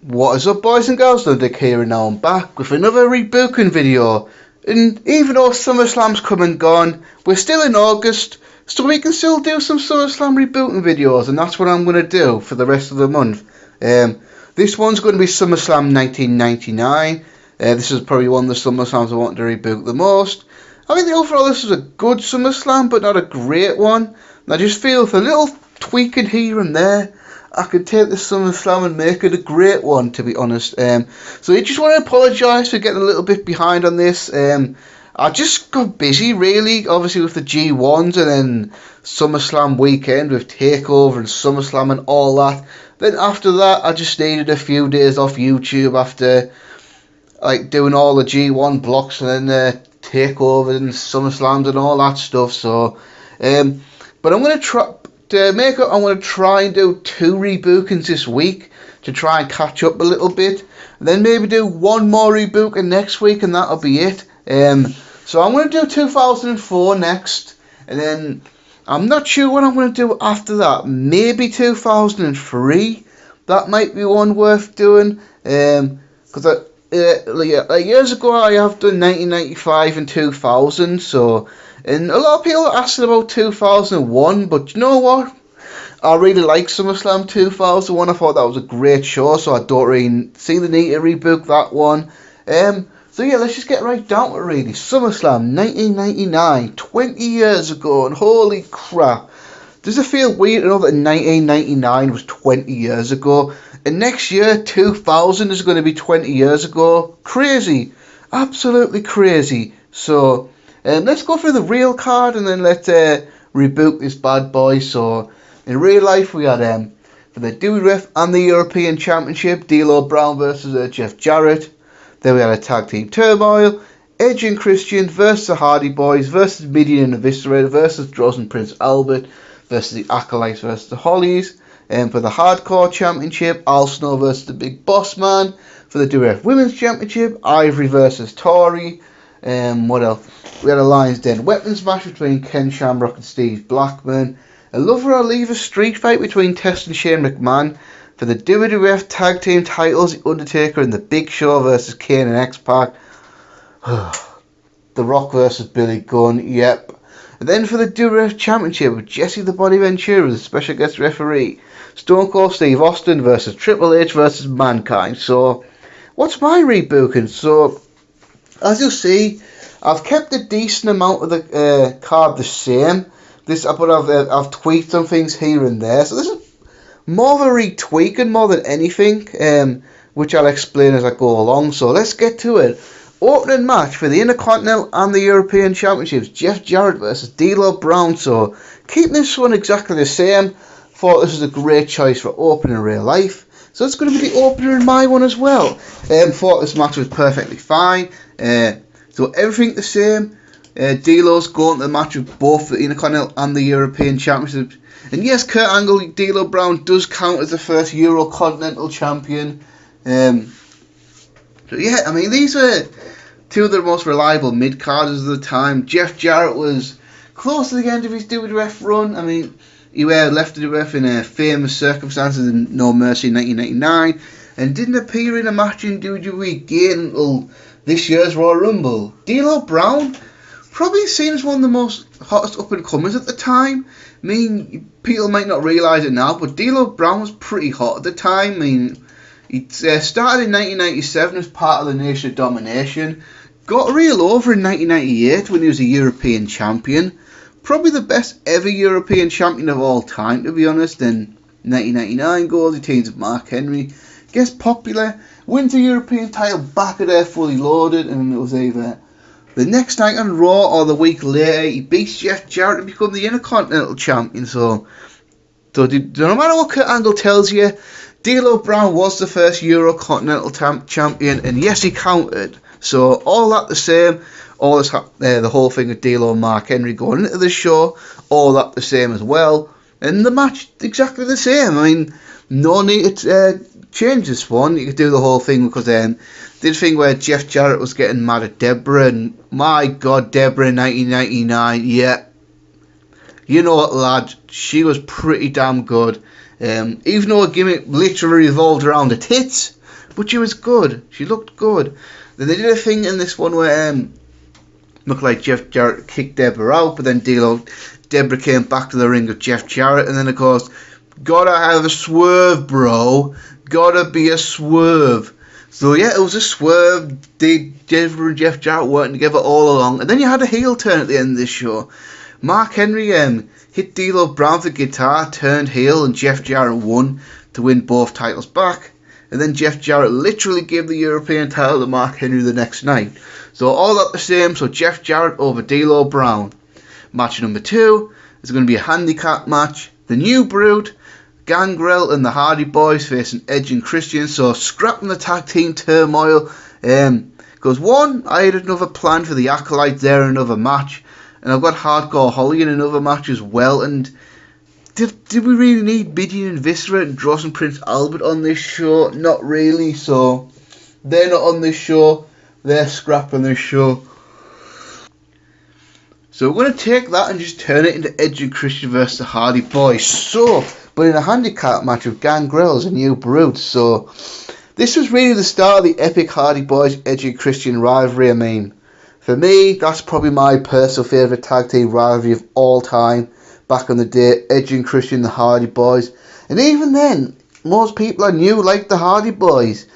What is up, boys and girls? Dick here, and now I'm back with another rebooking video. And even though SummerSlam's come and gone, we're still in August, so we can still do some SummerSlam rebooting videos, and that's what I'm going to do for the rest of the month. This one's going to be SummerSlam 1999. This is probably one of the SummerSlams I want to reboot the most. I think overall this is a good SummerSlam, but not a great one. And I just feel with a little tweaking here and there, I could take this SummerSlam and make it a great one, to be honest. So I just want to apologise for getting a little bit behind on this. I just got busy, really, obviously with the G1s and then SummerSlam weekend with TakeOver and SummerSlam and all that. Then after that, I just needed a few days off YouTube after like doing all the G1 blocks and then TakeOver and SummerSlams and all that stuff. So, but I'm going to try. To make up, I'm going to try and do 2 rebookings this week to try and catch up a little bit. And then maybe do one more rebooking next week, and that'll be it. So I'm going to do 2004 next, and then I'm not sure what I'm going to do after that. Maybe 2003. That might be one worth doing. Because years ago I have done 1995 and 2000. So. And a lot of people are asking about 2001, but you know what? I really like SummerSlam 2001. I thought that was a great show, so I don't really see the need to rebook that one. So yeah, let's just get right down to it, really. SummerSlam 1999, 20 years ago, and holy crap. Does it feel weird to know that 1999 was 20 years ago? And next year, 2000 is going to be 20 years ago? Crazy. Absolutely crazy. So let's go through the real card and then let's reboot this bad boy. So, in real life, we had for the WWF and the European Championship, D'Lo Brown versus Jeff Jarrett. Then we had a tag team turmoil, Edge and Christian versus the Hardy Boys versus Mideon and Eviscerator versus Droz and Prince Albert versus the Acolytes versus the Hollies. And for the Hardcore Championship, Al Snow versus the Big Boss Man. For the WWF Women's Championship, Ivory versus Tori. What else? We had a Lions Den weapons match between Ken Shamrock and Steve Blackman. A Lover or Leave a street fight between Test and Shane McMahon. For the WWF Tag Team titles, The Undertaker and The Big Show versus Kane and X-Pac. The Rock versus Billy Gunn, yep. And then for the WWF Championship, with Jesse the Body Ventura as a special guest referee. Stone Cold Steve Austin versus Triple H versus Mankind. So, what's my rebooking? So, as you'll see, I've kept a decent amount of the card the same. I've tweaked some things here and there. So this is more of a retweaking more than anything, which I'll explain as I go along. So let's get to it. Opening match for the Intercontinental and the European Championships. Jeff Jarrett versus D'Lo Brown. So keeping this one exactly the same. Thought this was a great choice for opening in real life. So it's going to be the opener in my one as well. Thought this match was perfectly fine. So everything the same. D'Lo's going to the match with both the Intercontinental and the European Championships. And yes, Kurt Angle, D'Lo Brown does count as the first Eurocontinental champion. So yeah, I mean, these were 2 of the most reliable mid-carders of the time. Jeff Jarrett was close to the end of his WWF run. I mean, he left the WWF in famous circumstances in No Mercy in 1999 and didn't appear in a match in WWE again until this year's Royal Rumble. D'Lo Brown, probably seen as one of the most hottest up-and-comers at the time. I mean, people might not realise it now, but D'Lo Brown was pretty hot at the time. I mean, he started in 1997 as part of the Nation of Domination. Got real over in 1998 when he was a European champion. Probably the best ever European champion of all time, to be honest. In 1999 goals, he teams with Mark Henry. Gets popular, wins the European title back at Air Fully Loaded, and it was either the next night on Raw or the week later, he beats Jeff Jarrett to become the Intercontinental Champion. So no matter what Kurt Angle tells you, D'Lo Brown was the first Eurocontinental Champion, and yes, he counted. So all that the same, all this the whole thing with D'Lo and Mark Henry going into the show, all that the same as well, and the match exactly the same. I mean, no need to change this one. You could do the whole thing because did the thing where Jeff Jarrett was getting mad at Deborah, and my God, Deborah in 1999, yeah, you know what, lad, she was pretty damn good. Even though a gimmick literally revolved around the tits, but she was good. She looked good. Then they did a thing in this one where looked like Jeff Jarrett kicked Deborah out, but then Deborah came back to the ring with Jeff Jarrett, and then of course, gotta have a swerve, bro. Gotta be a swerve. So yeah, it was a swerve. Deborah and Jeff Jarrett working together all along, and then you had a heel turn at the end of this show. Mark Henry hit D'Lo Brown with the guitar, turned heel, and Jeff Jarrett won to win both titles back. And then Jeff Jarrett literally gave the European title to Mark Henry the next night. So all that the same, so Jeff Jarrett over D'Lo Brown. Match number 2 is going to be a handicap match. The New Brood, Gangrel and the Hardy Boys facing Edge and Christian. So scrapping the tag team turmoil. Because one, I had another plan for the Acolytes there in another match. And I've got Hardcore Holly in another match as well. And did we really need Mideon and Viscera and Dross and Prince Albert on this show? Not really. So they're not on this show. They're scrapping this show. So we're going to take that and just turn it into Edge and Christian versus the Hardy Boys. So, but in a handicap match with Gangrel's a New Brood. So this was really the start of the epic Hardy Boys Edge and Christian rivalry. I mean, for me, that's probably my personal favourite tag team rivalry of all time. Back in the day, Edge and Christian, the Hardy Boys. And even then, most people I knew liked the Hardy Boys.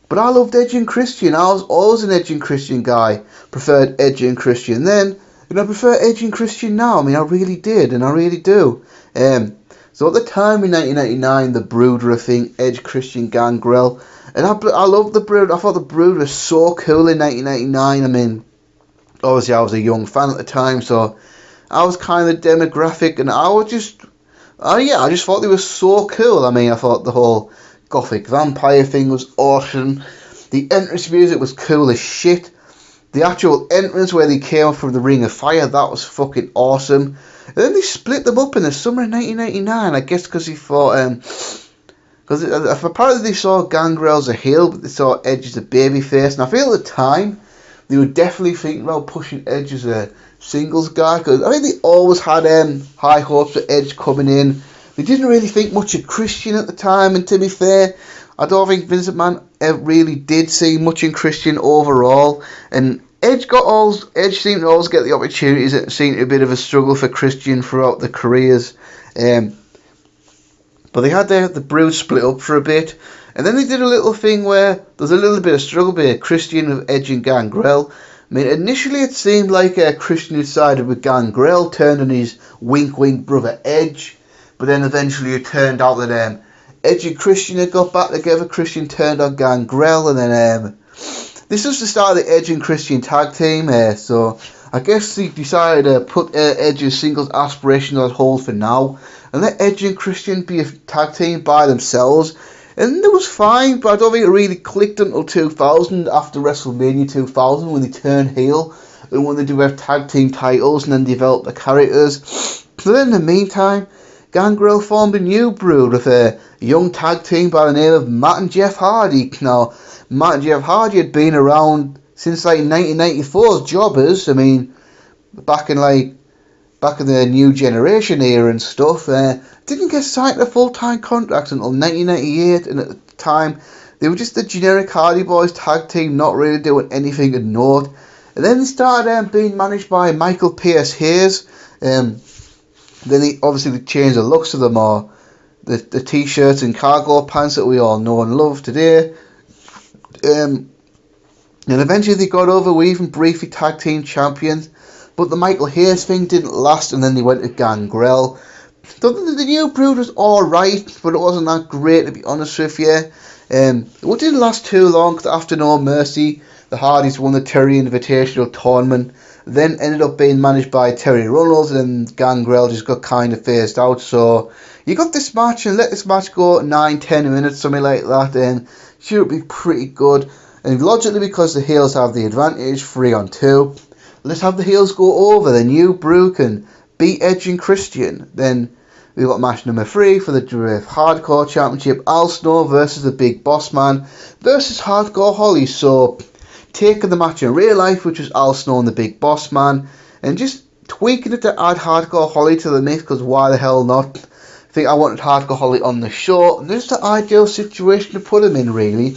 But I loved Edge and Christian. I was always an Edge and Christian guy. Preferred Edge and Christian then. And I prefer Edge and Christian now. I mean, I really did, and I really do. So at the time in 1999, the Brood were a thing. Edge, Christian, Gangrel. And I loved the Brood. I thought the Brood was so cool in 1999. I mean, obviously I was a young fan at the time, so I was kind of demographic, and I just thought they were so cool. I mean, I thought the whole gothic vampire thing was awesome. The entrance music was cool as shit. The actual entrance where they came from the Ring of Fire, that was fucking awesome. And then they split them up in the summer of 1999, I guess because he thought, because apparently they saw Gangrel as a heel, but they saw Edge as a babyface, and I feel at the time, they were definitely thinking about pushing Edge as a singles guy, because I think they always had high hopes for Edge coming in. They didn't really think much of Christian at the time, and to be fair, I don't think Vince McMahon really did see much in Christian overall, and Edge seemed to always get the opportunities. It seemed a bit of a struggle for Christian throughout the careers, but they had the Brood split up for a bit, and then they did a little thing where there's a little bit of struggle with Christian with Edge and Gangrel. I mean, initially it seemed like Christian who sided with Gangrel turned on his wink brother Edge, but then eventually it turned out that Edge and Christian had got back together. Christian turned on Gangrel, and then this was the start of the Edge and Christian tag team. So I guess they decided to put Edge's singles aspirations on hold for now and let Edge and Christian be a tag team by themselves. And it was fine, but I don't think it really clicked until 2000, after WrestleMania 2000, when they turned heel and when they do have tag team titles and then developed the characters. So then in the meantime, Gangrel formed a New Brood with a young tag team by the name of Matt and Jeff Hardy. Now, Matt and Jeff Hardy had been around since like 1994 as jobbers. I mean, back in the New Generation era and stuff. Didn't get signed to full-time contracts until 1998, and at the time they were just the generic Hardy Boys tag team, not really doing anything of note. And then they started being managed by Michael Pierce Hayes. Then they changed the looks of them, or the t-shirts and cargo pants that we all know and love today. And eventually they got over with even briefly tag team champions, but the Michael Hayes thing didn't last, and then they went to Gangrel. So the New Brood was alright, but it wasn't that great, to be honest with you. It didn't last too long, because after No Mercy, the Hardys won the Terry Invitational Tournament, then ended up being managed by Terry Runnels, and Gangrel just got kind of phased out. So you got this match, and let this match go 9-10 minutes, something like that, and should be pretty good. And logically, because the heels have the advantage, 3-on-2, let's have the heels go over. The New Brood can beat Edge and Christian. Then we got match number 3 for the WWF Hardcore Championship. Al Snow versus the Big Boss Man versus Hardcore Holly. So taking the match in real life, which was Al Snow and the Big Boss Man, and just tweaking it to add Hardcore Holly to the mix, because why the hell not? I think I wanted Hardcore Holly on the show, and this is the ideal situation to put him in, really.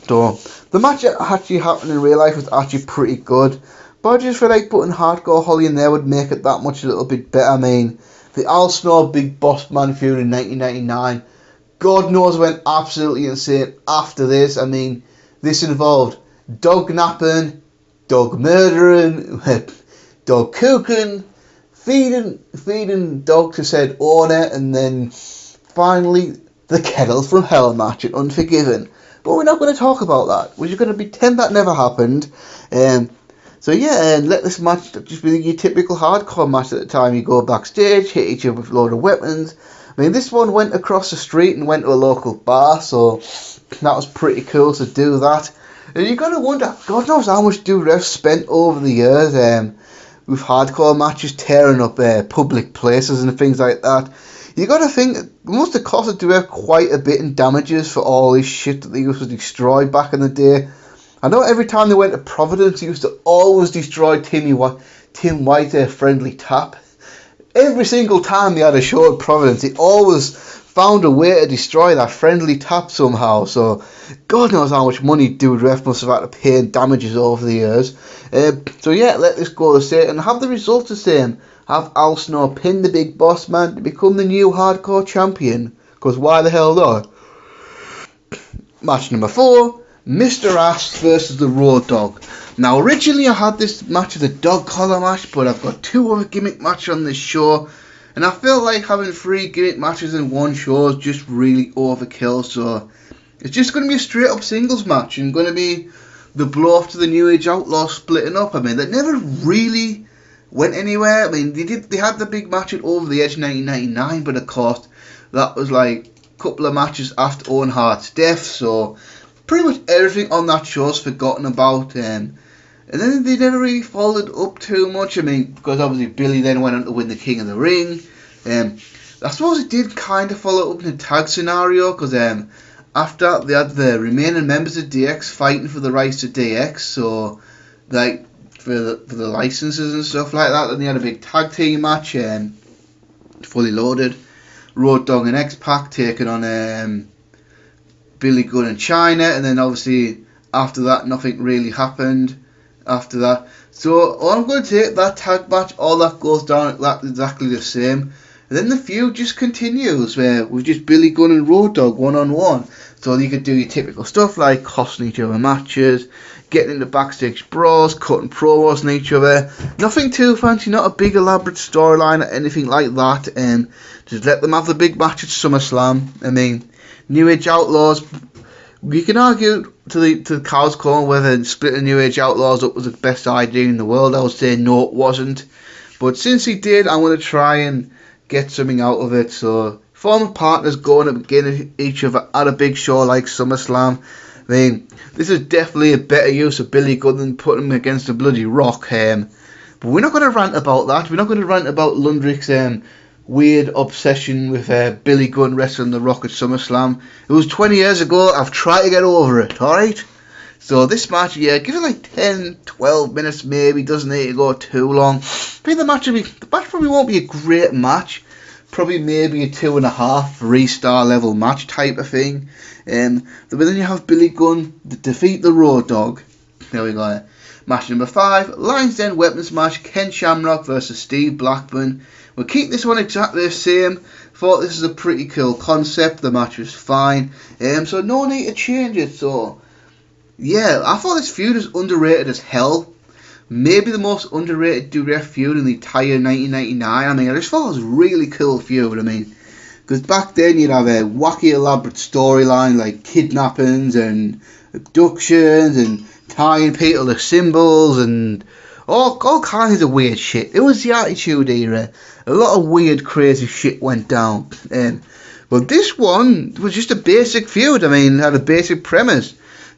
So the match that actually happened in real life was actually pretty good, but I just feel like putting Hardcore Holly in there would make it that much a little bit better. I mean, the Al Snow Big Boss Man feud in 1999, God knows went absolutely insane after this. I mean, this involved dog napping, dog murdering, dog cooking, feeding dog to said owner, and then finally the Kettles from Hell match at Unforgiven. But we're not going to talk about that. We're just going to pretend that never happened. So yeah, and let this match just be your typical hardcore match at the time. You go backstage, hit each other with a load of weapons. I mean, this one went across the street and went to a local bar, so that was pretty cool to do that. And you're going to wonder, God knows how much WWF spent over the years with hardcore matches tearing up public places and things like that. You got to think it must have costed WWF quite a bit in damages for all this shit that they used to destroy back in the day. I know every time they went to Providence, they used to always destroy Tim White's friendly tap. Every single time they had a show at Providence, they always found a way to destroy that friendly tap somehow. So God knows how much money WWF must have had to pay in damages over the years. So yeah, let this go the same and have the results the same. Have Al Snow pin the Big Boss Man to become the new hardcore champion. Because why the hell not? Match number 4. Mr. Ass versus the Road Dogg. Now originally I had this match as a dog collar match, but I've got 2 other gimmick matches on this show, and I feel like having 3 gimmick matches in one show is just really overkill, so it's just going to be a straight up singles match and going to be the blow off to the New Age Outlaws splitting up. I mean, they never really went anywhere. I mean, they had the big match at Over the Edge 1999, but of course that was like a couple of matches after Owen Hart's death, so pretty much everything on that show's forgotten about, and then they never really followed up too much. I mean, because obviously Billy then went on to win the King of the Ring. I suppose it did kind of follow up in a tag scenario, because after they had the remaining members of DX fighting for the rights to DX, so like for the licenses and stuff like that. Then they had a big tag team match, fully loaded. Road Dogg and X-Pac taking on Billy Gunn and Chyna, and then obviously after that nothing really happened after that. So all I'm going to take that tag match, all that goes down exactly the same, and then the feud just continues where with just Billy Gunn and Road Dogg 1-on-1. So you could do your typical stuff like costing each other matches, getting into backstage brawls, cutting promos on each other. Nothing too fancy, not a big elaborate storyline or anything like that, and just let them have the big match at SummerSlam. I mean, New Age Outlaws, you can argue to the cows come home whether splitting New Age Outlaws up was the best idea in the world. I would say no, it wasn't. But since he did, I'm going to try and get something out of it. So, former partners going up against each other at a big show like SummerSlam. I mean, this is definitely a better use of Billy Gunn than putting him against a bloody Rock. But we're not going to rant about that. We're not going to rant about Lundrick's weird obsession with Billy Gunn wrestling the Rock at SummerSlam. It was 20 years ago. I've tried to get over it, alright? So this match, yeah, give it like 10, 12 minutes maybe. Doesn't need to go too long. I think the match probably won't be a great match. Probably maybe a 2.5, 3-star level match type of thing. But then you have Billy Gunn defeat the Road Dogg. There we go. Match number 5, Lions Den Weapons match, Ken Shamrock versus Steve Blackman. We'll keep this one exactly the same. Thought this is a pretty cool concept. The match was fine. So no need to change it. So yeah, I thought this feud was underrated as hell. Maybe the most underrated WWF feud in the entire 1999. I mean, I just thought it was a really cool feud. I mean, because back then you'd have a wacky elaborate storyline like kidnappings and abductions and tying people to symbols and all kinds of weird shit. It was the Attitude Era. A lot of weird, crazy shit went down. But this one was just a basic feud. I mean, it had a basic premise.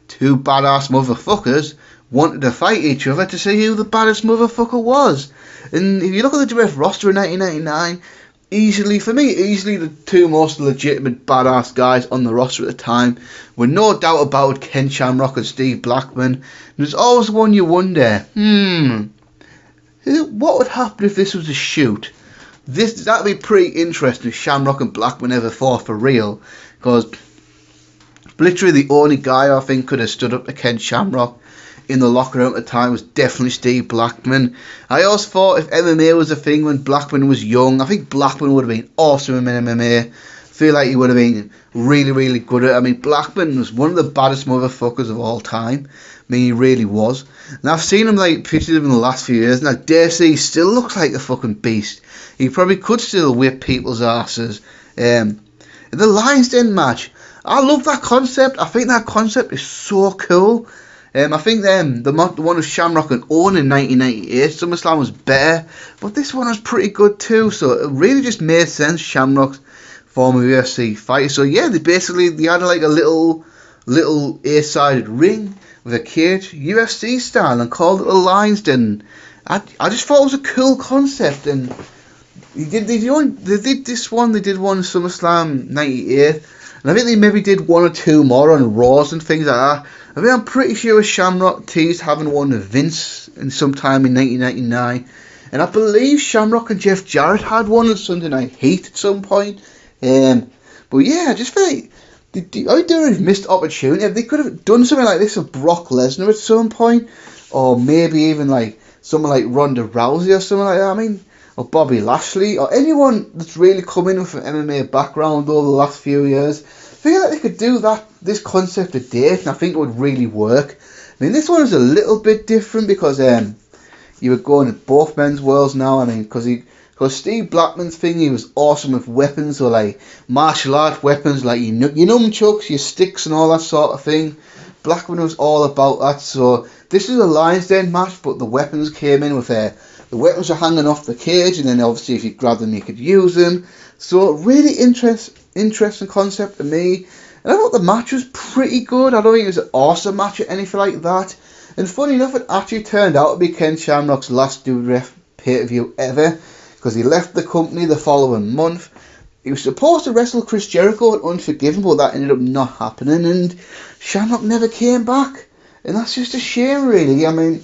2 badass motherfuckers wanted to fight each other to see who the baddest motherfucker was. And if you look at the WWF roster in 1999, easily the 2 most legitimate badass guys on the roster at the time were no doubt about Ken Shamrock and Steve Blackman. There's always one you wonder, what would happen if this was a shoot? That'd be pretty interesting if Shamrock and Blackman ever fought for real, because literally the only guy I think could have stood up to Ken Shamrock in the locker room at the time was definitely Steve Blackman. I always thought if MMA was a thing when Blackman was young, I think Blackman would have been awesome in MMA. I feel like he would have been really, really good at it. I mean, Blackman was one of the baddest motherfuckers of all time. I mean, he really was. And I've seen him, like, pictures of him in the last few years, and I dare say he still looks like a fucking beast. He probably could still whip people's asses. The Lions Den match, I love that concept. I think that concept is so cool. I think the one of Shamrock and Owen in 1998, SummerSlam was better, but this one was pretty good too, so it really just made sense, Shamrock's former UFC fighter. So yeah, they had like a little 8-sided ring with a cage, UFC style, and called it the Lions Den. I just thought it was a cool concept, and they did this one, they did one SummerSlam 98, and I think they maybe did one or two more on Raws and things like that. I mean, I'm pretty sure Shamrock teased having one with Vince in sometime in 1999. And I believe Shamrock and Jeff Jarrett had one on Sunday Night Heat at some point. But yeah, I just feel like I think they've missed opportunity. They could have done something like this with Brock Lesnar at some point. Or maybe even like someone like Ronda Rousey or something like that. I mean, or Bobby Lashley. Or anyone that's really come in with an MMA background over the last few years. I feel like they could do this concept a date, and I think it would really work. I mean, this one is a little bit different because you were going at both men's worlds now. I mean, because Steve Blackman's thing, he was awesome with weapons, or like martial art weapons, like your nunchucks, your sticks, and all that sort of thing. Blackman was all about that. So this is a Lions Den match, but the weapons came in with the weapons are hanging off the cage, and then obviously if you grab them, you could use them. So really interesting concept to me, and I thought the match was pretty good. I don't think it was an awesome match or anything like that, and funny enough, it actually turned out to be Ken Shamrock's last WWF pay-per-view ever, because he left the company the following month. He was supposed to wrestle Chris Jericho at Unforgiven, but that ended up not happening, and Shamrock never came back, and that's just a shame, really. I mean,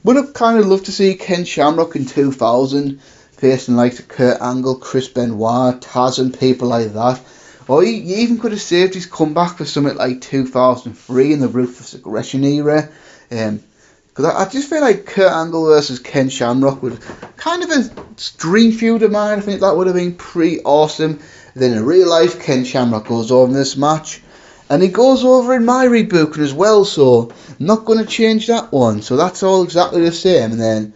would have kind of loved to see Ken Shamrock in 2000 facing like Kurt Angle, Chris Benoit, Taz, and people like that. Or he even could have saved his comeback for something like 2003 in the Ruthless Aggression era. Because I just feel like Kurt Angle versus Ken Shamrock would kind of a dream feud of mine. I think that would have been pretty awesome. And then in real life, Ken Shamrock goes over in this match. And he goes over in my rebooking as well, so I'm not going to change that one. So that's all exactly the same. And then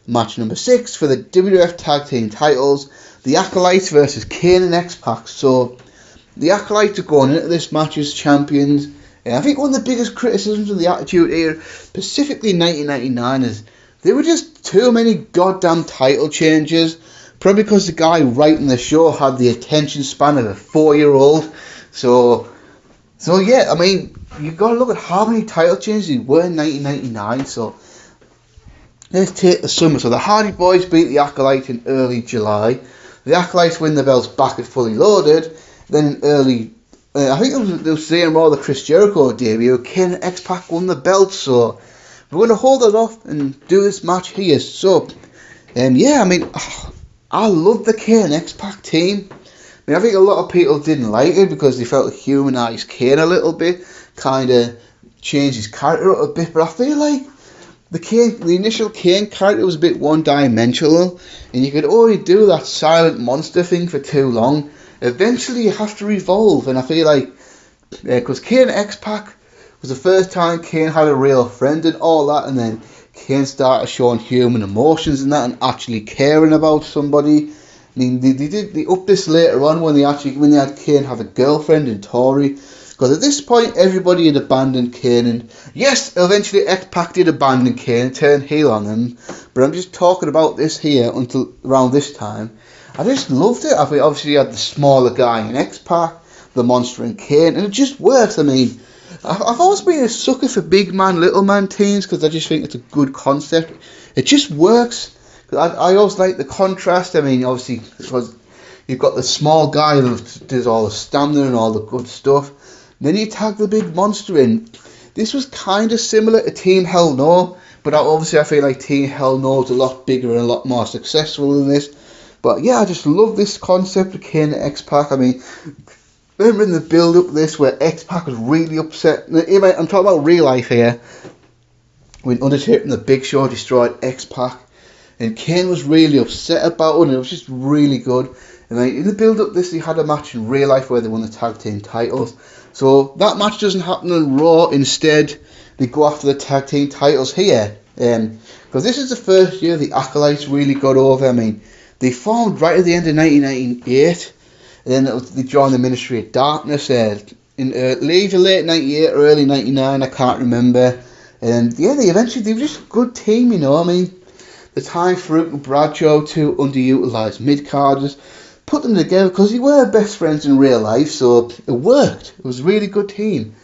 match number 6 for the WWF Tag Team titles, the Acolytes versus Kane and X-Pac. So the Acolytes are going into this match as champions. And I think one of the biggest criticisms of the Attitude Era, specifically 1999, is there were just too many goddamn title changes. Probably because the guy writing the show had the attention span of a 4-year-old. So yeah, I mean, you got to look at how many title changes there were in 1999. So let's take the summer. So the Hardy Boys beat the Acolytes in early July. The Acolytes win the belts back at Fully Loaded. Then in early, I think they were saying more the Chris Jericho debut, Kane and X-Pac won the belts. So we're going to hold it off and do this match here. So, yeah, I mean, I love the Kane and X-Pac team. I mean, I think a lot of people didn't like it because they felt it humanised Kane a little bit, kind of changed his character up a bit, but I feel like the initial Kane character was a bit one-dimensional, and you could only do that silent monster thing for too long. Eventually you have to evolve, and I feel like, because Kane and X-Pac was the first time Kane had a real friend and all that, and then Kane started showing human emotions and that, and actually caring about somebody. I mean, they upped this later on when they had Kane have a girlfriend in Tori. Because at this point, everybody had abandoned Kane. And yes, eventually X-Pac did abandon Kane and turn heel on him. But I'm just talking about this here until around this time. I just loved it. I mean, obviously you had the smaller guy in X-Pac, the monster in Kane. And it just works. I mean, I've always been a sucker for big man, little man teams. Because I just think it's a good concept. It just works. I always like the contrast. I mean, obviously, because you've got the small guy that does all the stamina and all the good stuff. Then you tag the big monster in. This was kind of similar to Team Hell No, but obviously I feel like Team Hell No is a lot bigger and a lot more successful than this. But yeah, I just love this concept of Kane and X-Pac. I mean, remember in the build-up to this where X-Pac was really upset. I'm talking about real life here. When Undertaker and the Big Show destroyed X-Pac, and Kane was really upset about it, and it was just really good. And like, in the build-up to this, they had a match in real life where they won the tag team titles. So that match doesn't happen on Raw. Instead, they go after the tag team titles here. Because this is the first year the Acolytes really got over. I mean, they formed right at the end of 1998. And then they joined the Ministry of Darkness in either late 98 or early 99, I can't remember. And yeah, they were just a good team, you know. I mean, the time Farouk and Bradshaw, two underutilised mid-carders, put them together because they were best friends in real life, so it worked. It was a really good team.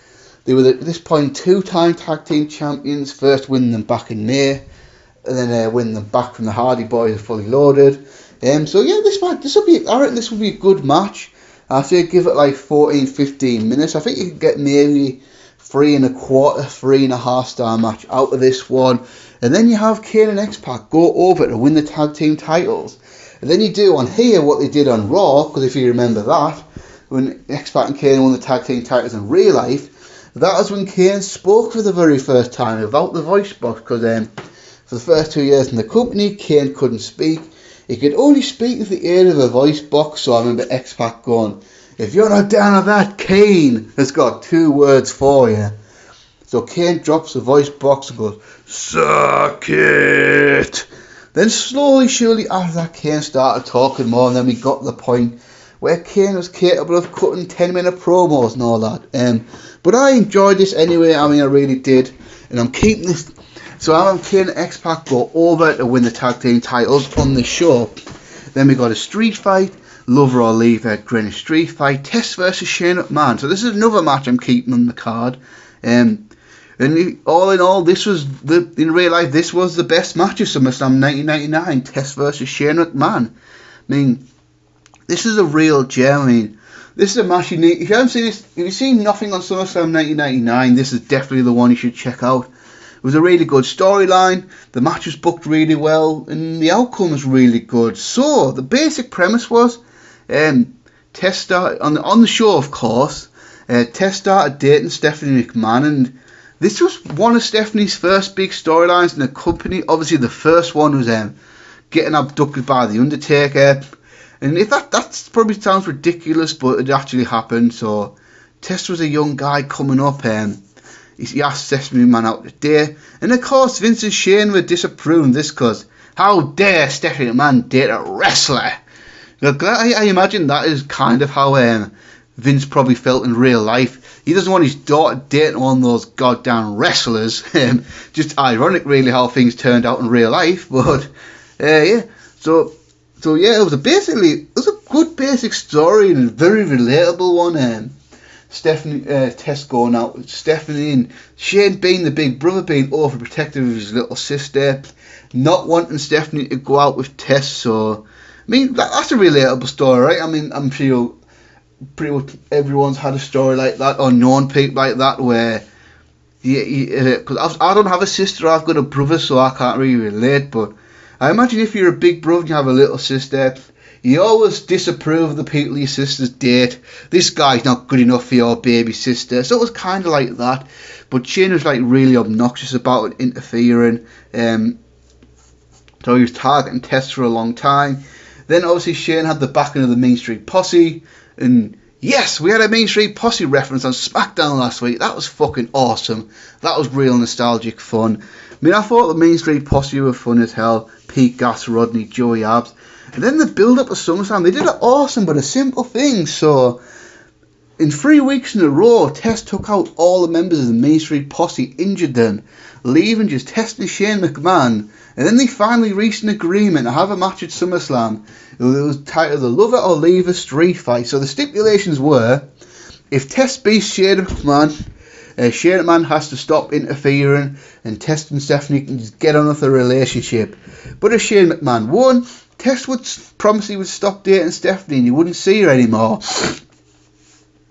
They were at this point 2-time tag team champions, first winning them back in May, and then winning them back from the Hardy Boys Fully Loaded. So yeah, I reckon this will be a good match. I say give it like 14-15 minutes. I think you can get maybe 3 1/4, 3.5 star match out of this one. And then you have Kane and X-Pac go over to win the tag team titles. And then you do on here what they did on Raw, because if you remember that, when X-Pac and Kane won the tag team titles in real life, that was when Kane spoke for the very first time without the voice box, because for the first 2 years in the company, Kane couldn't speak. He could only speak with the aid of a voice box, so I remember X-Pac going, "If you're not down with that, Kane has got 2 words for you." So Kane drops the voice box and goes, "Suck it." Then slowly, surely after that, Kane started talking more, and then we got to the point where Kane was capable of cutting 10-minute promos and all that. But I enjoyed this anyway. I mean, I really did, and I'm keeping this. So I'm Kane and X-Pac go over to win the tag team titles on the show. Then we got a street fight, Lover or Leave It, Greenwich street fight, Test versus Shane McMahon. So this is another match I'm keeping on the card. And all in all, in real life, this was the best match of SummerSlam 1999, Test versus Shane McMahon. I mean, this is a real gem. I mean, this is a match you need. If you haven't seen this, if you've seen nothing on SummerSlam 1999, this is definitely the one you should check out. It was a really good storyline, the match was booked really well, and the outcome was really good. So, the basic premise was, Test started, on the show of course, Test started dating Stephanie McMahon, and this was one of Stephanie's first big storylines in the company. Obviously the first one was getting abducted by The Undertaker, and if that probably sounds ridiculous, but it actually happened. So, Test was a young guy coming up, he asked Stephanie McMahon out to date, and of course Vince and Shane were disapproving this because how dare Stephanie McMahon date a wrestler? I imagine that is kind of how Vince probably felt in real life. He doesn't want his daughter dating one of those goddamn wrestlers. Just ironic really how things turned out in real life, but yeah. So yeah, it was a good basic story and a very relatable one. Test going out with Stephanie, and Shane being the big brother, being overprotective of his little sister, not wanting Stephanie to go out with Test. So I mean, that's a relatable story, right? I mean, I'm sure pretty much everyone's had a story like that, or known people like that, where because I don't have a sister, I've got a brother, so I can't really relate, but I imagine if you're a big brother and you have a little sister, you always disapprove of the people your sisters date. This guy's not good enough for your baby sister. So it was kind of like that. But Shane was like really obnoxious about it, interfering. So he was targeting Test for a long time. Then obviously Shane had the backing of the Main Street Posse. And yes, we had a Main Street Posse reference on SmackDown last week. That was fucking awesome. That was real nostalgic fun. I mean, I thought the Main Street Posse were fun as hell. Pete Gas, Rodney, Joey Abs. And then the build-up to SummerSlam, they did it awesome, but a simple thing. So, in 3 weeks in a row, Test took out all the members of the Main Street Posse, injured them, leaving just Test and Shane McMahon. And then they finally reached an agreement to have a match at SummerSlam. It was titled the Love It or Leave It Street Fight. So the stipulations were, if Test beats Shane McMahon, Shane McMahon has to stop interfering, and Test and Stephanie can just get on with the relationship. But if Shane McMahon won, Test would promise he would stop dating Stephanie and he wouldn't see her anymore.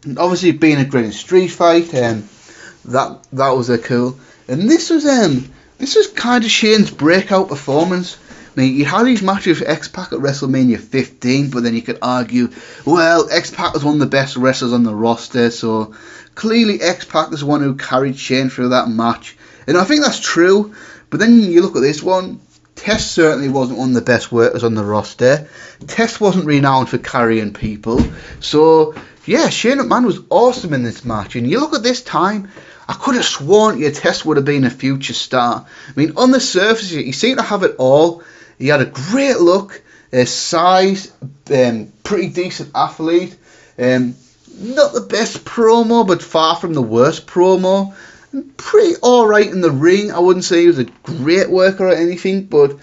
And obviously, being a great street fight, that was cool. And this was kind of Shane's breakout performance. mean, you had these matches with X-Pac at WrestleMania 15, but then you could argue, well, X-Pac was one of the best wrestlers on the roster, so clearly X-Pac is the one who carried Shane through that match. And I think that's true, but then you look at this one, Test certainly wasn't one of the best workers on the roster. Test wasn't renowned for carrying people. So, yeah, Shane McMahon was awesome in this match. And you look at this time, I could have sworn your Test would have been a future star. I mean, on the surface, he seemed to have it all. He had a great look, size, pretty decent athlete. Not the best promo, but far from the worst promo. Pretty alright in the ring. I wouldn't say he was a great worker or anything, but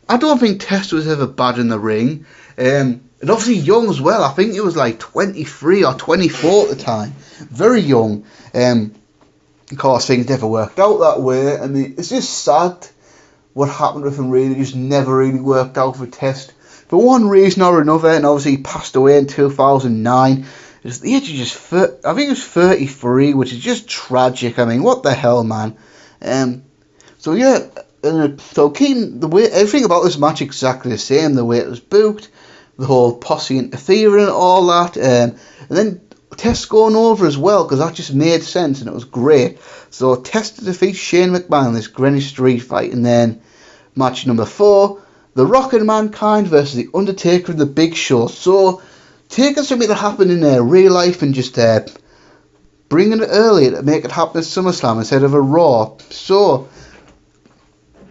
I don't think Test was ever bad in the ring. And obviously young as well. I think he was like 23 or 24 at the time. Very young. Of course, things never worked out that way. I mean, it's just sad what happened with him, really. It just never really worked out for Test for one reason or another, and obviously he passed away in 2009. At the age of I think it was 33, which is just tragic. I mean, what the hell, man. So yeah, so Kane, the way everything about this match exactly the same. The way it was booked, the whole posse interfering and all that, and then Test going over as well, because that just made sense and it was great. So Test defeats Shane McMahon in this Greenwich Street fight, and then match number 4, The Rock and Mankind versus The Undertaker and The Big Show. So taking something that happened in real life and just bringing it earlier to make it happen at SummerSlam instead of a Raw. So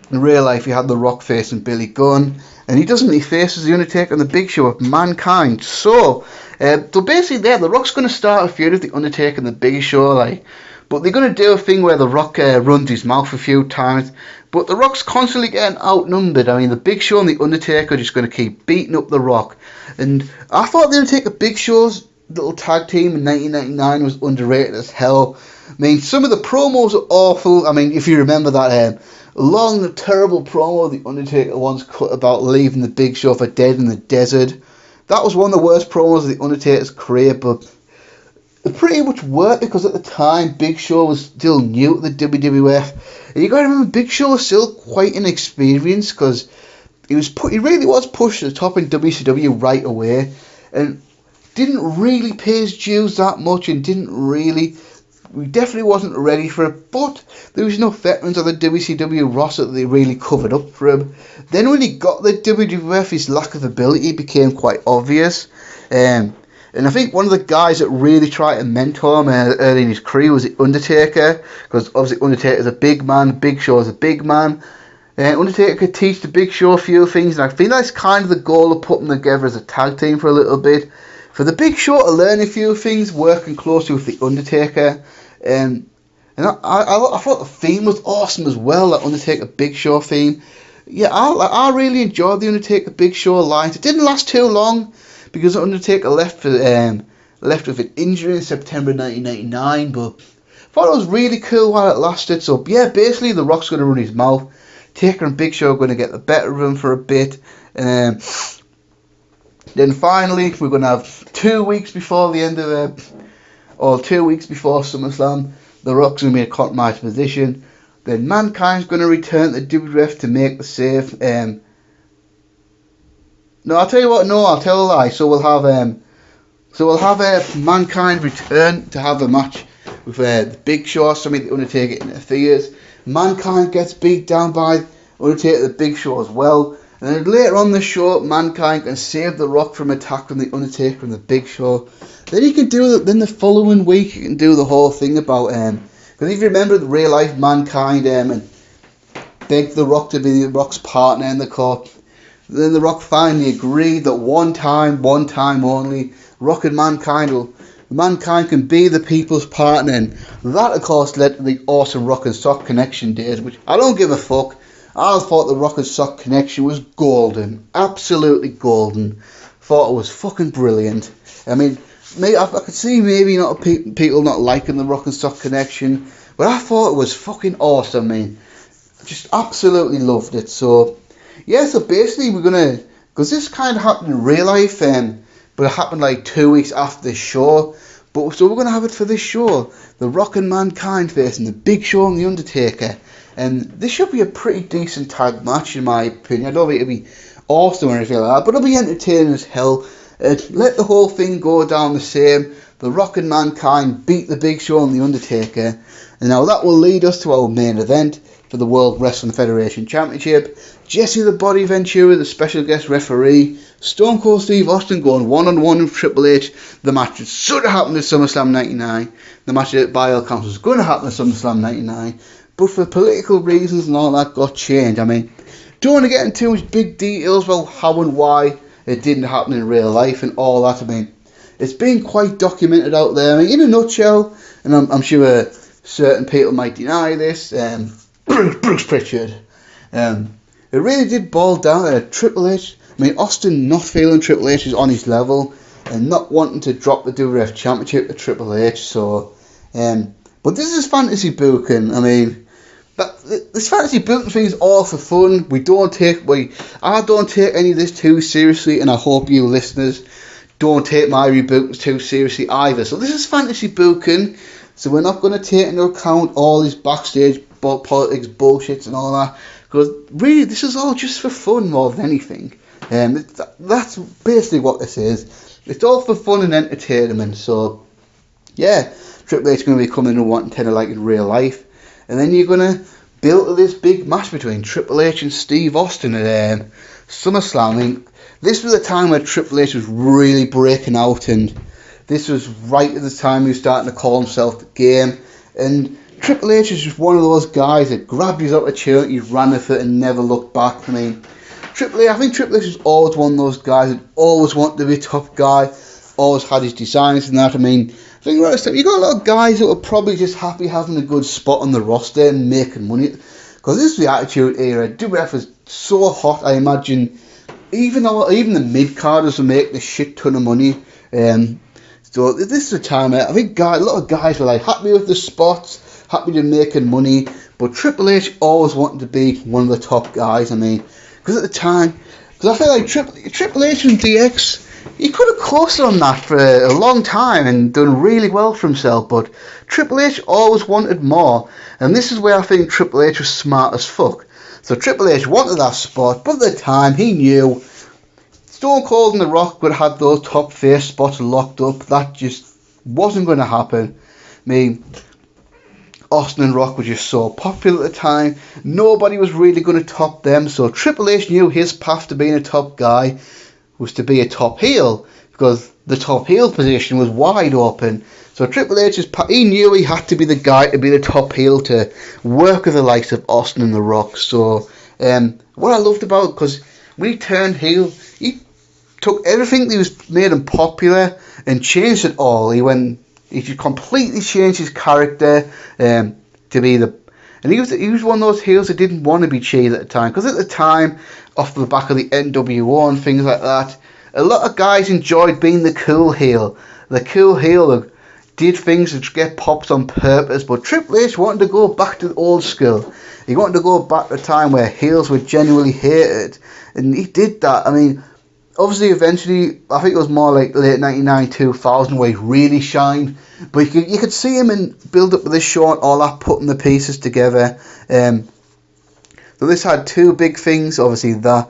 in real life, you had The Rock facing Billy Gunn, and he doesn't. He faces The Undertaker and The Big Show with Mankind. So basically, The Rock's going to start a feud with The Undertaker and The Big Show, but they're going to do a thing where The Rock runs his mouth a few times. But The Rock's constantly getting outnumbered. I mean, The Big Show and The Undertaker are just going to keep beating up The Rock. And I thought The Undertaker Big Show's little tag team in 1999 was underrated as hell. I mean, some of the promos are awful. I mean, if you remember that long, terrible promo The Undertaker once cut about leaving The Big Show for dead in the desert. That was one of the worst promos of The Undertaker's career, but it pretty much worked because at the time Big Show was still new to the WWF. And you got to remember, Big Show was still quite inexperienced because he really was pushed to the top in WCW right away, and didn't really pay his dues that much, and we definitely wasn't ready for it. But there was enough veterans on the WCW roster that they really covered up for him. Then when he got the WWF, his lack of ability became quite obvious. And I think one of the guys that really tried to mentor him early in his career was The Undertaker, because obviously Undertaker's a big man, Big Show's a big man. Undertaker could teach The Big Show a few things, and I think that's kind of the goal of putting them together as a tag team for a little bit. For The Big Show to learn a few things, working closely with The Undertaker. And I thought the theme was awesome as well, that Undertaker Big Show theme. Yeah, I really enjoyed the Undertaker Big Show alliance. It didn't last too long, because Undertaker left with an injury in September 1999, but I thought it was really cool while it lasted. So yeah, basically The Rock's going to run his mouth. Taker and Big Show are going to get the better of him for a bit. Then finally, we're going to have 2 weeks before the end of 2 weeks before SummerSlam, The Rock's going to be in a compromised position. Then Mankind's going to return to WWF to make the save. No, I'll tell you what. No, I'll tell a lie. So we'll have Mankind return to have a match with the Big Show. Something the Undertaker interferes. Mankind gets beat down by Undertaker, the Big Show as well. And then later on the show, Mankind can save The Rock from attack from the Undertaker and the Big Show. Then he can do then the following week he can do the whole thing about because if you remember the real life Mankind and begged The Rock to be The Rock's partner in the court. Then The Rock finally agreed that one time only, Rock and Mankind can be the people's partner, and that of course led to the awesome Rock and Sock Connection days, which I don't give a fuck. I thought the Rock and Sock Connection was golden, absolutely golden. Thought it was fucking brilliant. I mean, I could see maybe not people not liking the Rock and Sock Connection, but I thought it was fucking awesome. I mean, just absolutely loved it. So yeah, so basically we're gonna, because this kind of happened in real life, but it happened like 2 weeks after the show. But so we're going to have it for this show. The Rock and Mankind facing the Big Show and the Undertaker. And this should be a pretty decent tag match in my opinion. I don't think it'll be awesome or anything like that, but it'll be entertaining as hell. Let the whole thing go down the same. The Rock and Mankind beat the Big Show and the Undertaker. And now that will lead us to our main event for the World Wrestling Federation Championship. Jesse the Body Ventura, the special guest referee. Stone Cold Steve Austin going one-on-one with Triple H. The match that should have happened at SummerSlam 99. The match that by all counts was going to happen at SummerSlam 99. But for political reasons and all that got changed. I mean, don't want to get into too much big details about how and why it didn't happen in real life and all that. I mean, it's been quite documented out there. I mean, in a nutshell, and I'm sure certain people might deny this, Bruce Pritchard. It really did boil down to Triple H. I mean, Austin not feeling Triple H is on his level and not wanting to drop the WWF Championship to Triple H. So, but this is fantasy booking. I mean, this fantasy booking thing is all for fun. I don't take any of this too seriously, and I hope you listeners don't take my rebookings too seriously either. So this is fantasy booking. So we're not going to take into account all this backstage politics bullshits and all that, because really this is all just for fun more than anything. That's basically what this is. It's all for fun and entertainment. So yeah, Triple H is going to be coming and wanting to like in real life, and then you're going to build this big match between Triple H and Steve Austin at SummerSlam. I mean, this was a time where Triple H was really breaking out, and this was right at the time he was starting to call himself the Game. And Triple H is just one of those guys that grabbed his opportunity, ran with it, and never looked back. I mean, I think Triple H was always one of those guys that always wanted to be a top guy, always had his designs and that. I mean, I think right now you got a lot of guys that were probably just happy having a good spot on the roster and making money. Because this is the Attitude Era. WWF was so hot, I imagine. Even the mid-carders were making a shit ton of money. So this is a time I think a lot of guys were like happy with the spots, happy to making money. But Triple H always wanted to be one of the top guys. I mean, because at the time, I feel like Triple H and DX, he could have coasted on that for a long time and done really well for himself. But Triple H always wanted more, and this is where I think Triple H was smart as fuck. So Triple H wanted that spot, but at the time he knew Stone Cold and The Rock would have those top face spots locked up. That just wasn't going to happen. I mean, Austin and Rock were just so popular at the time. Nobody was really going to top them. So Triple H knew his path to being a top guy was to be a top heel, because the top heel position was wide open. So Triple H, he knew he had to be the guy to be the top heel to work with the likes of Austin and The Rock. So what I loved about it, because when he turned heel, he took everything that was made him popular and changed it all. He just completely changed his character to be the... And he was one of those heels that didn't want to be cheesed at the time. Because at the time, off the back of the NWO and things like that, a lot of guys enjoyed being the cool heel. The cool heel that did things to get pops on purpose. But Triple H wanted to go back to the old school. He wanted to go back to a time where heels were genuinely hated. And he did that. I mean, obviously, eventually, I think it was more like late 99, 2000 where he really shined. But you could see him in build-up of this show and all that, putting the pieces together. So this had two big things, obviously that.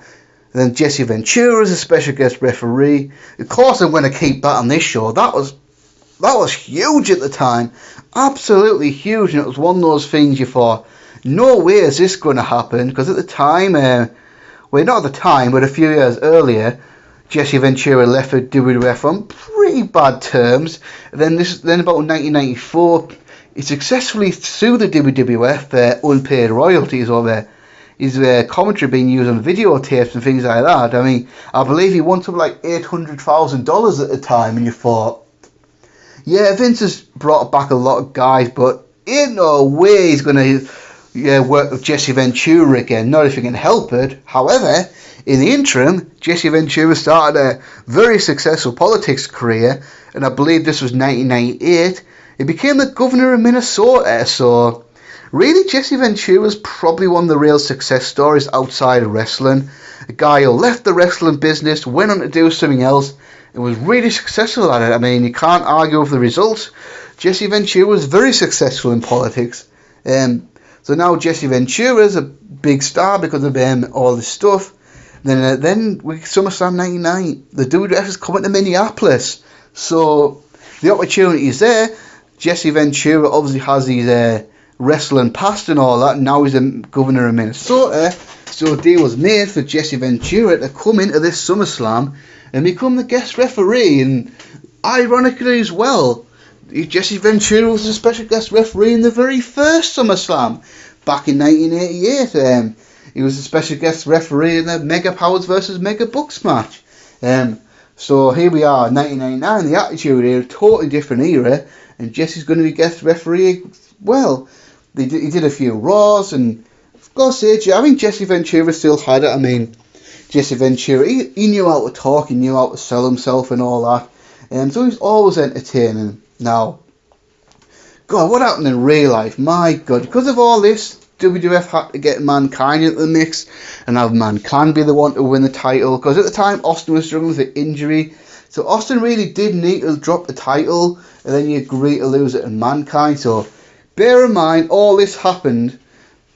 And then Jesse Ventura as a special guest referee. Of course, I'm going to keep that on this show. That was huge at the time. Absolutely huge. And it was one of those things you thought, no way is this going to happen. Because at the time, well, not at the time, but a few years earlier, Jesse Ventura left for WWF on pretty bad terms. And then about 1994, he successfully sued the WWF for unpaid royalties over his commentary being used on videotapes and things like that. I mean, I believe he won something like $800,000 at the time, and you thought, yeah, Vince has brought back a lot of guys, but ain't no way he's going to work with Jesse Ventura again, not if he can help it. However, in the interim, Jesse Ventura started a very successful politics career, and I believe this was 1998. He became the governor of Minnesota, so really Jesse Ventura was probably one of the real success stories outside of wrestling. A guy who left the wrestling business, went on to do something else, It was really successful at it. I mean, you can't argue with the results. Jesse Ventura was very successful in politics. So now Jesse Ventura is a big star because of all this stuff. Then with SummerSlam 99, the WWF is coming to Minneapolis. So the opportunity is there. Jesse Ventura obviously has his wrestling past and all that. And now he's the governor of Minnesota. So a deal was made for Jesse Ventura to come into this SummerSlam and become the guest referee. And ironically as well, Jesse Ventura was a special guest referee in the very first SummerSlam back in 1988. He was a special guest referee in the Mega Powers vs Mega Bucks match. So here we are, 1999, the Attitude Era, totally different era, and Jesse's going to be guest referee. Well, he did a few Raws, and for God's sake, I think Jesse Ventura still had it. I mean, Jesse Ventura, he knew how to talk, he knew how to sell himself and all that. So he's always entertaining. Now, God, what happened in real life? My God, because of all this, WWF had to get Mankind into the mix and have Mankind be the one to win the title. Because at the time, Austin was struggling with an injury. So Austin really did need to drop the title, and then you agree to lose it to Mankind. So bear in mind, all this happened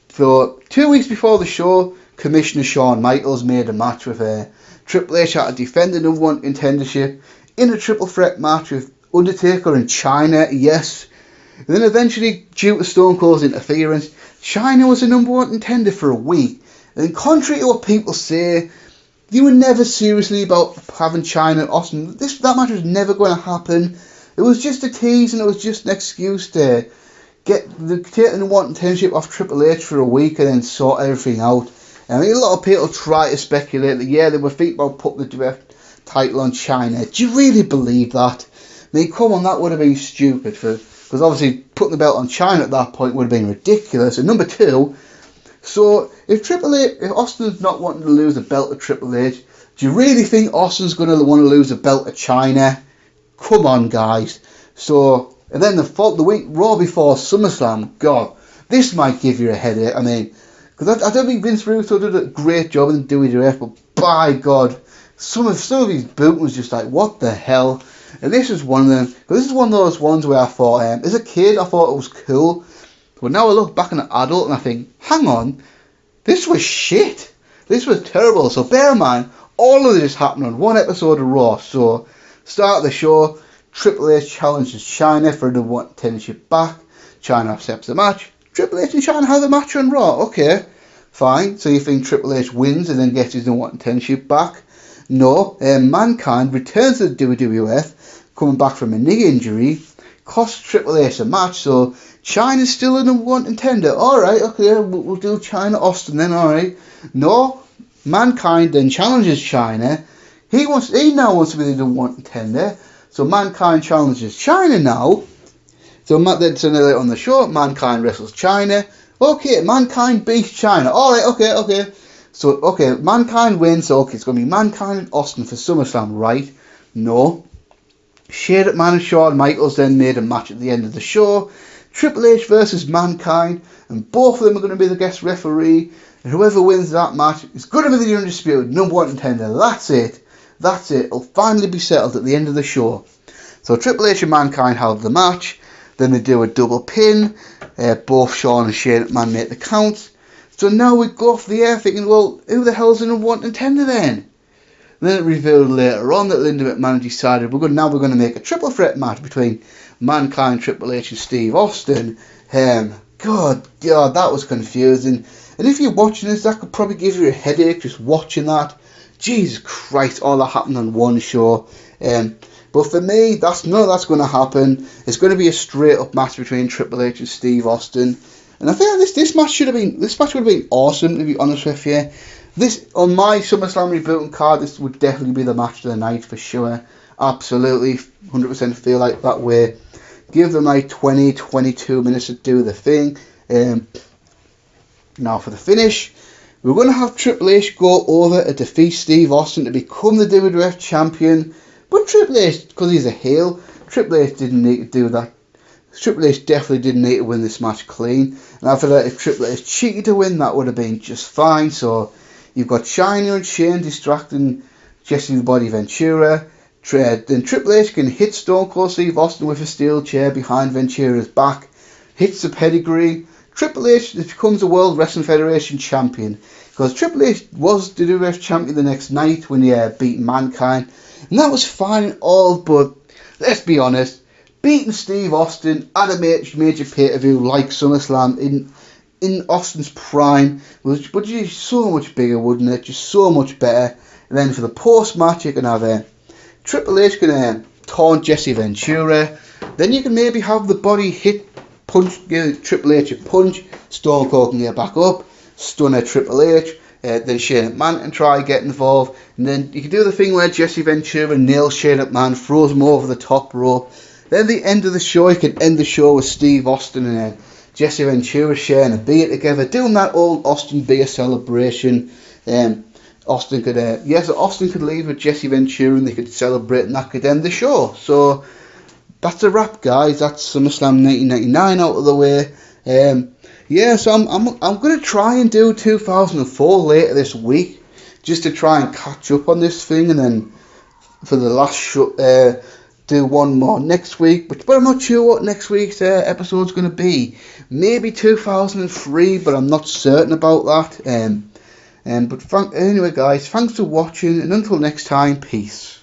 for 2 weeks before the show. Commissioner Shawn Michaels made a match with Triple H had to defend the number one contendership in a triple threat match with Undertaker and Chyna, yes. And then eventually, due to Stone Cold's interference, Chyna was the number one contender for a week. And contrary to what people say, they were never seriously about having Chyna and Austin. That match was never going to happen. It was just a tease and it was just an excuse to take the number one contendership off Triple H for a week and then sort everything out. I mean, a lot of people try to speculate that, yeah, they were thinking about putting the WWF title on Chyna. Do you really believe that? I mean, come on, that would have been stupid because obviously putting the belt on Chyna at that point would have been ridiculous. And number two, so if Austin's not wanting to lose a belt to Triple H, do you really think Austin's going to want to lose a belt to Chyna? Come on, guys. So, and then the week Raw before SummerSlam, God, this might give you a headache. I mean, because I don't think Vince Russo did a great job in WWF, but by God, some of these bookings was just like, what the hell? And this is one of them, because this is one of those ones where I thought, as a kid, I thought it was cool. But now I look back on an adult and I think, hang on, this was shit. This was terrible. So bear in mind, all of this happened on one episode of Raw. So, start of the show, Triple H challenges Chyna for the one contendership back. Chyna accepts the match. Triple H and Chyna have a match on Raw. Okay, fine. So you think Triple H wins and then gets his number one contendership back? No, Mankind returns to the WWF, coming back from a knee injury, costs Triple H a match, so Chyna's still a number one contender. Alright, okay, we'll do Chyna Austin then, alright. No, Mankind then challenges Chyna. He now wants to be the number one contender, so Mankind challenges Chyna now. So later on the show, Mankind wrestles Chyna. Okay, Mankind beats Chyna. Alright, okay. So, okay, Mankind wins, so okay, it's going to be Mankind and Austin for SummerSlam, right? No. Shane McMahon and Shawn Michaels then made a match at the end of the show. Triple H versus Mankind, and both of them are going to be the guest referee, and whoever wins that match is going to be the undisputed number one contender. That's it. It'll finally be settled at the end of the show. So Triple H and Mankind have the match, then they do a double pin, both Shawn and Shane McMahon make the count. So now we go off the air thinking, well, who the hell's the number one contender then? And then it revealed later on that Linda McMahon decided we're going to make a triple threat match between Mankind, Triple H and Steve Austin. God, that was confusing. And if you're watching this, that could probably give you a headache just watching that. Jesus Christ, all that happened on one show. But for me, none of that's going to happen. It's going to be a straight up match between Triple H and Steve Austin. And I think this match would have been awesome, to be honest with you. This, on my SummerSlam rebooting card, this would definitely be the match of the night for sure. Absolutely, 100% feel like that way. Give them like 20-22 minutes to do the thing. Now for the finish, we're going to have Triple H go over and defeat Steve Austin to become the WWF champion. But Triple H, because he's a heel, Triple H didn't need to do that. Triple H definitely didn't need to win this match clean. And I feel like if Triple H cheated to win, that would have been just fine. So you've got Chyna and Shane distracting Jesse the Body Ventura. Then Triple H can hit Stone Cold Steve Austin with a steel chair behind Ventura's back, hits the pedigree. Triple H becomes a World Wrestling Federation champion, because Triple H was the WWF champion the next night when he beat Mankind, and that was fine and all, but let's be honest, beating Steve Austin at a major pay-per-view like SummerSlam in Austin's prime would be so much bigger, wouldn't it? Just so much better. And then for the post-match, you can have Triple H can taunt Jesse Ventura. Then you can maybe have the body hit, punch, give Triple H a punch. Stone Cold can get back up, stunner Triple H. Then Shane McMahon can try get involved. And then you can do the thing where Jesse Ventura nails Shane McMahon, throws him over the top rope. Then the end of the show, you can end the show with Steve Austin and Jesse Ventura sharing a beer together, doing that old Austin beer celebration. Austin could leave with Jesse Ventura and they could celebrate, and that could end the show. So that's a wrap, guys. That's SummerSlam 1999 out of the way. So I'm gonna try and do 2004 later this week, just to try and catch up on this thing, and then for the last show, do one more next week. But I'm not sure what next week's episode's gonna be. Maybe 2003, but I'm not certain about that. Anyway, guys, thanks for watching, and until next time, peace.